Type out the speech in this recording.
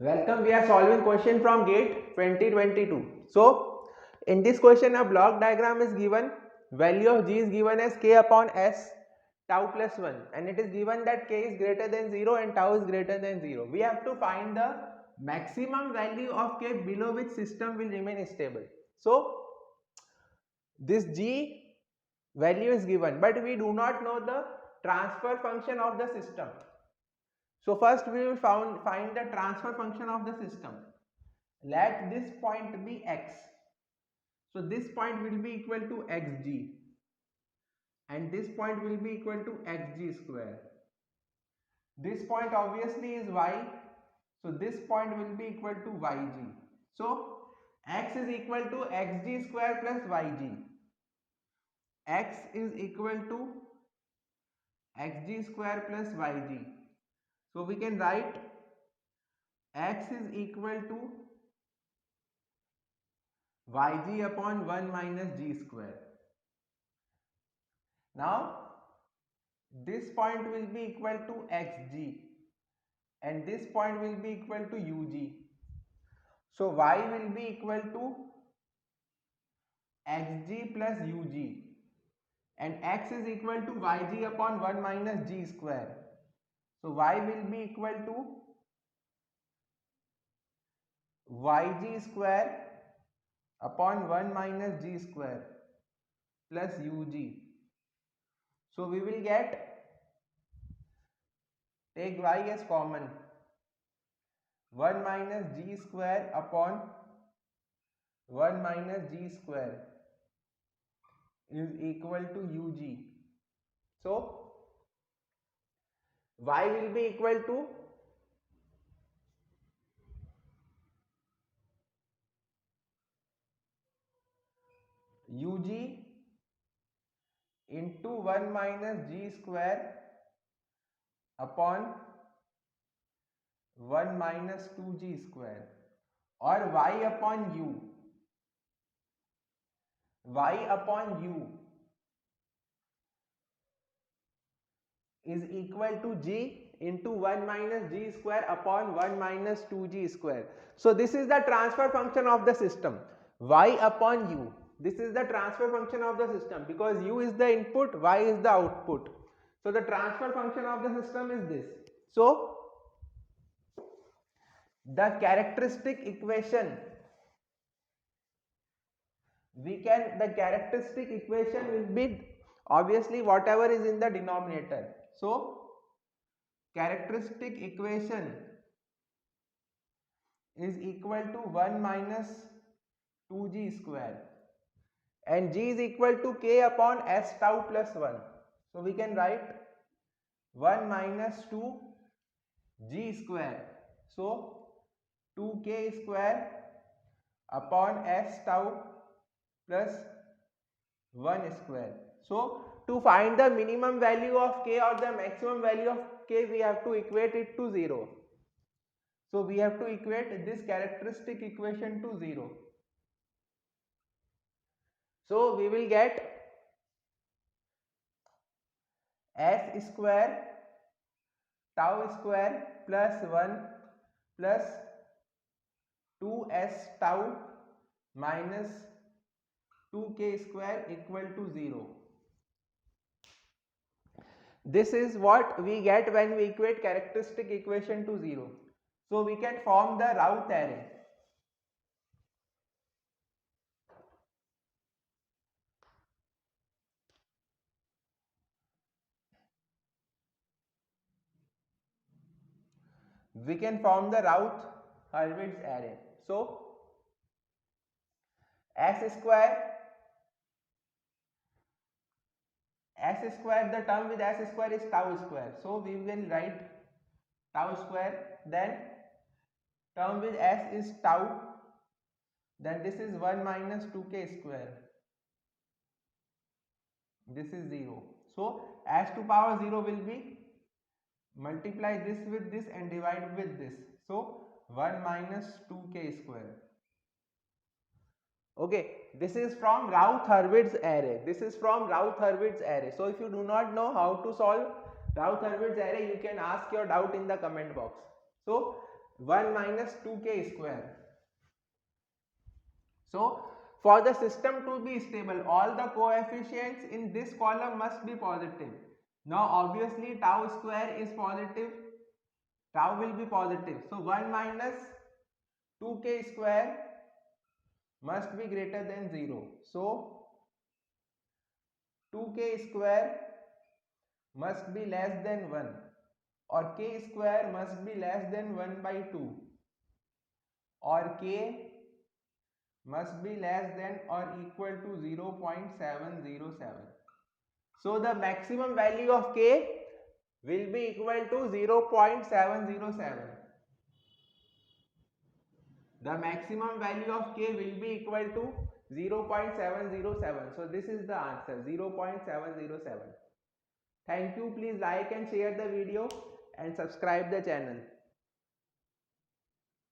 Welcome. We are solving question from GATE 2022. So, in this question, a block diagram is given. Value of G is given as K upon S tau plus 1, and it is given that K is greater than 0 and tau is greater than 0. We have to find the maximum value of K below which system will remain stable. So, this G value is given, but we do not know the transfer function of the system. So first we will find the transfer function of the system. Let this point be x. So this point will be equal to xg and this point will be equal to xg square. This point obviously is y. So this point will be equal to yg. So x is equal to xg square plus yg. X is equal to xg square plus yg. So we can write x is equal to yg upon 1 minus g square. Now this point will be equal to xg and this point will be equal to ug. So y will be equal to xg plus ug and x is equal to yg upon 1 minus g square. So y will be equal to yg square upon 1 minus g square plus ug. So we will take y as common, 1 minus g square upon 1 minus g square is equal to ug. So y will be equal to ug into 1 minus g square upon 1 minus 2g square, or y upon u is equal to g into 1 minus g square upon 1 minus 2g square. So this is the transfer function of the system, y upon u. This is the transfer function of the system because u is the input, y is the output. So the transfer function of the system is this. So the characteristic equation will be obviously whatever is in the denominator. So characteristic equation is equal to 1 minus 2g square and g is equal to k upon s tau plus 1. So we can write 1 minus 2g square. So 2k square upon s tau plus 1 square. So to find the minimum value of k or the maximum value of k, we have to equate it to 0. So we have to equate this characteristic equation to 0. So we will get s square tau square plus 1 plus 2s tau minus 2k square equal to 0. This is what we get when we equate characteristic equation to 0. So we can form the Routh array. We can form the Routh-Hurwitz array. So s square, the term with s square is tau square. So we will write tau square, then term with s is tau, then this is 1 minus 2k square. This is 0. So s to power 0 will be multiply this with this and divide with this. So 1 minus 2k square. Okay, this is from Routh-Hurwitz array. So if you do not know how to solve Routh-Hurwitz array, you can ask your doubt in the comment box. So 1 minus 2k square. So for the system to be stable, all the coefficients in this column must be positive. Now obviously tau square is positive, tau will be positive. So 1 minus 2k square must be greater than 0. So 2k square must be less than 1, or k square must be less than 1 by 2, or k must be less than or equal to 0.707. So the maximum value of k will be equal to 0.707. The maximum value of k will be equal to 0.707. So this is the answer, 0.707. Thank you. Please like and share the video and subscribe the channel.